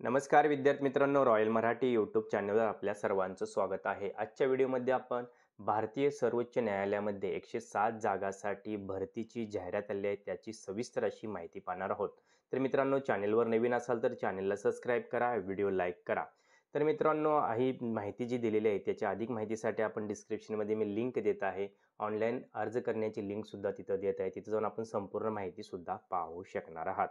नमस्कार विद्यार्थी मित्रांनो, रॉयल मराठी यूट्यूब चॅनलवर आपल्या सर्वांचं स्वागत आहे। आजच्या व्हिडिओमध्ये आपण भारतीय सर्वोच्च न्यायालयामध्ये 107 जागांसाठी भरतीची जाहिरात आली आहे, त्याची सविस्तर अशी माहिती पाहणार आहोत। तर मित्रांनो, चॅनलवर नवीन असाल तर चॅनलला सबस्क्राईब करा, व्हिडिओ लाईक करा। तर मित्रांनो, ही माहिती जी दिलेली आहे त्याच्या अधिक माहितीसाठी आपण डिस्क्रिप्शनमध्ये मी लिंक देत आहे। ऑनलाईन अर्ज करण्याची लिंक सुद्धा तिथं देत आहे, तिथं जाऊन आपण संपूर्ण माहिती सुद्धा पाहू शकणार आहात।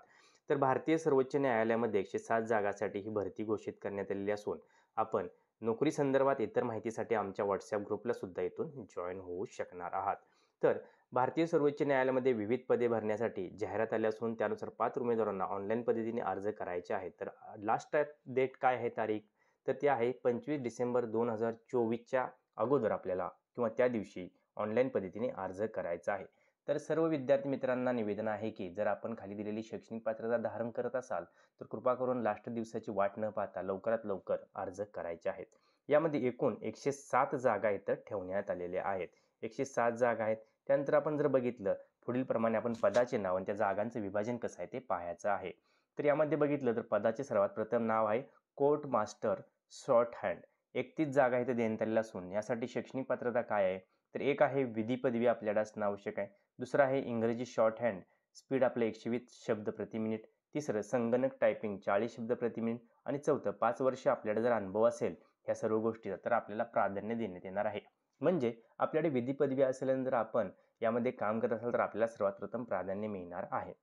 तर भारतीय सर्वोच्च न्यायालयामध्ये 107 जागांसाठी ही भरती घोषित करण्यात आलेली असून आपण नोकरी संदर्भात इतर माहितीसाठी आमच्या व्हॉट्सॲप ग्रुपला सुद्धा इथून जॉईन होऊ शकणार आहात। तर भारतीय सर्वोच्च न्यायालयामध्ये विविध पदे भरण्यासाठी जाहिरात आली असून त्यानुसार पात्र उमेदवारांना ऑनलाईन पद्धतीने अर्ज करायचे आहेत। तर लास्ट डेट काय आहे तारीख, तर ती आहे 25 डिसेंबर 2024च्या अगोदर आपल्याला किंवा त्या दिवशी ऑनलाईन पद्धतीने अर्ज करायचा आहे। तर सर्व विद्यार्थी मित्रांना निवेदन आहे की जर आपण खाली दिलेली शैक्षणिक पात्रता धारण करत असाल तर कृपा करून लास्ट दिवसाची वाट न पाहता लवकरात लवकर अर्ज करायचे आहेत। यामध्ये एकूण 107 जागा इथं ठेवण्यात आलेल्या आहेत। 107 जागा आहेत। त्यानंतर आपण जर बघितलं पुढील प्रमाणे आपण पदाचे नाव आणि त्या जागांचं विभाजन कसं आहे ते पाहायचं आहे। तर यामध्ये बघितलं तर पदाचे सर्वात प्रथम नाव आहे कोर्ट मास्टर शॉर्ट हँड। 31 जागा इथे देण्यात आलेल्या असून यासाठी शैक्षणिक पात्रता काय आहे, तर एक आहे विधी पदवी आपल्याला असणं आवश्यक आहे। दुसरं आहे इंग्रजी शॉर्ट हँड स्पीड आपलं 120 शब्द प्रति मिनिट। तिसरं संगणक टायपिंग 40 शब्द प्रति मिनिट आणि चौथं 5 वर्ष आपल्याला जर अनुभव असेल ह्या सर्व गोष्टीचा तर आपल्याला प्राधान्य देण्यात येणार आहे। म्हणजे आपल्याकडे विधी पदवी असेल आपण यामध्ये काम करत असाल तर आपल्याला सर्वात प्रथम प्राधान्य मिळणार आहे।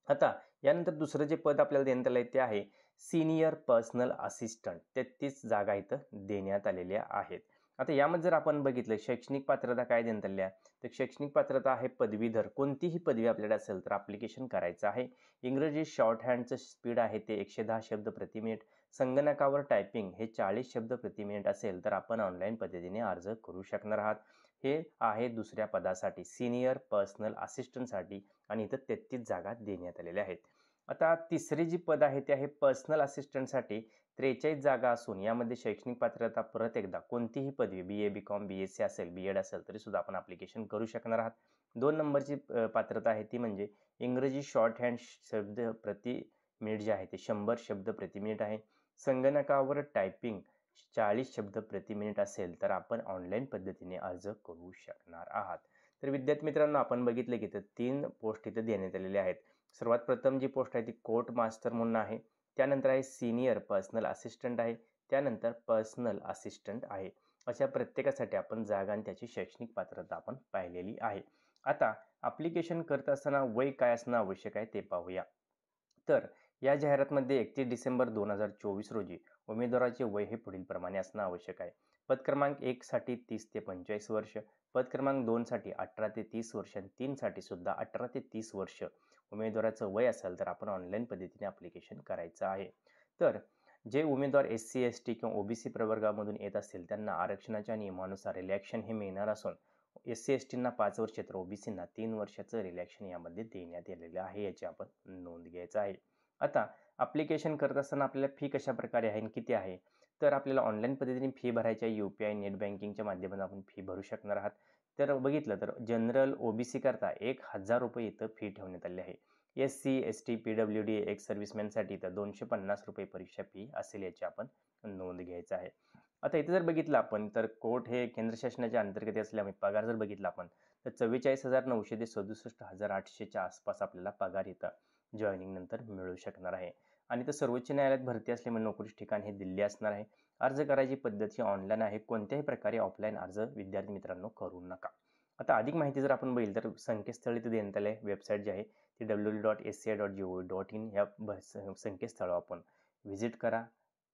आता यानंतर दुसरं जे पद आपल्याला देण्यात आलं आहे ते आहे सीनियर पर्सनल असिस्टंट। 33 जागा इथं देण्यात आलेल्या आहेत। आता यामध्ये जर आपण बघितलं शैक्षणिक पात्रता काय देण्यात आली आहे, तर शैक्षणिक पात्रता आहे पदवीधर। कोणतीही पदवी आपल्याला असेल तर ॲप्लिकेशन करायचं आहे। इंग्रजी शॉर्ट हँडचं स्पीड आहे ते 110 शब्द प्रति मिनिट। संगणकावर टायपिंग हे 40 शब्द प्रति मिनिट असेल तर आपण ऑनलाईन पद्धतीने अर्ज करू शकणार आहात। हे आहे दुसऱ्या पदासाठी सीनियर पर्सनल असिस्टंटसाठी आणि इथं 33 जागा देण्यात आलेल्या आहेत। आता तिसरी जी पद आहे ते आहे पर्सनल असिस्टंटसाठी 43 जागा असून यामध्ये शैक्षणिक पात्रता परत एकदा कोणतीही पदवी BA BCom BSc असेल BEd असेल तरी सुद्धा आपण ॲप्लिकेशन करू शकणार आहात। 2 नंबरची पात्रता आहे ती म्हणजे इंग्रजी शॉर्ट हँड शब्द प्रति मिनिट जे आहे ते 100 शब्द प्रति मिनिट आहे। संगणकावर टायपिंग 40 शब्द प्रति मिनिट असेल तर आपण ऑनलाईन पद्धतीने अर्ज करू शकणार आहात। तर विद्यार्थी मित्रांनो, आपण बघितले की 3 पोस्ट इथे देण्यात आलेल्या आहेत। सर्वात प्रथम जी पोस्ट आहे ती कोर्ट मास्टर म्हणून आहे, त्यानंतर आहे सीनियर पर्सनल असिस्टंट आहे, त्यानंतर पर्सनल असिस्टंट आहे। अशा प्रत्येकासाठी आपण जागा आणि त्याची शैक्षणिक पात्रता आपण पाहिलेली आहे। आता ॲप्लिकेशन करत असताना वय काय असणं आवश्यक आहे ते पाहूया। तर या जाहिरातमध्ये 31 डिसेंबर 2024 रोजी उमेदवाराचे वय हे पुढील प्रमाणे असणं आवश्यक आहे। पद क्रमांक 1 साठी 30 ते 45 वर्ष, पद क्रमांक 2 साठी 18 ते 30 वर्ष आणि 3 साठी सुद्धा 18 ते 30 वर्ष उमेदवाराचं वय असेल तर आपण ऑनलाईन पद्धतीने ॲप्लिकेशन करायचं आहे। तर जे उमेदवार SC ST किंवा OBC प्रवर्गामधून येत असतील त्यांना आरक्षणाच्या नियमानुसार रिलॅक्शन हे मिळणार असून SC STंना 5 वर्ष तर OBCंना 3 वर्षाचं रिलॅक्शन यामध्ये देण्यात आलेलं आहे, याची आपण नोंद घ्यायचं आहे। आता ॲप्लिकेशन करत असताना आपल्याला फी कशा प्रकारे आहे आणि किती आहे, तर आपल्याला ऑनलाईन पद्धतीने फी भरायची आहे। UPI नेट बँकिंगच्या माध्यमातून आपण फी भरू शकणार आहात। तर बघितलं तर जनरल OBC करता 1000 रुपये इथं फी ठेवण्यात आली आहे। SC ST PWD एक्स सर्व्हिसमॅनसाठी तर 250 रुपये परीक्षा फी असेल, याची आपण नोंद घ्यायचं आहे। आता इथे जर बघितलं आपण तर कोर्ट हे केंद्र शासनाच्या अंतर्गत असल्यामुळे पगार जर बघितला आपण तर 44,900 ते 67,800च्या आसपास आपल्याला पगार इथं जॉईनिंग नंतर मिळू शकणार आहे। आणि तर सर्वोच्च न्यायालयात भरती असल्यामुळे नोकरीचे ठिकाण हे दिल्ली असणार आहे। अर्ज करायची पद्धत ही ऑनलाईन आहे। कोणत्याही प्रकारे ऑफलाईन अर्ज विद्यार्थी मित्रांनो करू नका। आता अधिक माहिती जर आपण बघितली तर संकेतस्थळ इथे देण्यात आले आहे। वेबसाईट जी आहे ती www.sci.gov.in या संकेतस्थळावर आपण व्हिजिट करा,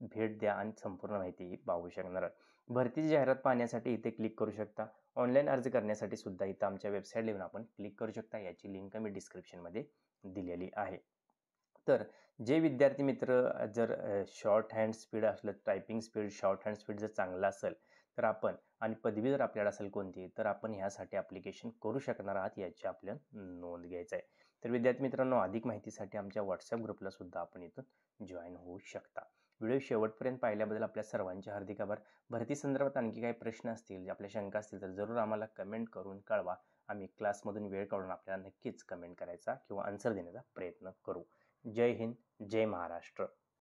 भेट द्या आणि संपूर्ण माहिती पाहू शकणार आहात। भरतीची जाहिरात पाहण्यासाठी इथे क्लिक करू शकता। ऑनलाईन अर्ज करण्यासाठी सुद्धा इथं आमच्या वेबसाईटला येऊन आपण क्लिक करू शकता, याची लिंक मी डिस्क्रिप्शनमध्ये दिलेली आहे। तर जे विद्यार्थी मित्र जर शॉर्ट हँड स्पीड असलं, typing speed short hand speed जर चांगला असेल तर आपण आणि पदवी जर आपल्याला असेल कोणती तर आपण ह्यासाठी ॲप्लिकेशन करू शकणार आहात, याची आपल्याला नोंद घ्यायचं आहे। तर विद्यार्थी मित्रांनो, अधिक माहितीसाठी आमच्या व्हॉट्सॲप ग्रुपला सुद्धा आपण इथून जॉईन होऊ शकता। व्हिडिओ शेवटपर्यंत पाहिल्याबद्दल आपल्या सर्वांचे हार्दिक आभार। भरती संदर्भात आणखी काही प्रश्न असतील, आपल्या शंका असतील तर जरूर आम्हाला कमेंट करून कळवा। आम्ही क्लासमधून वेळ काढून आपल्याला नक्कीच कमेंट करायचा किंवा आन्सर देण्याचा प्रयत्न करू। जय हिंद, जय महाराष्ट्र।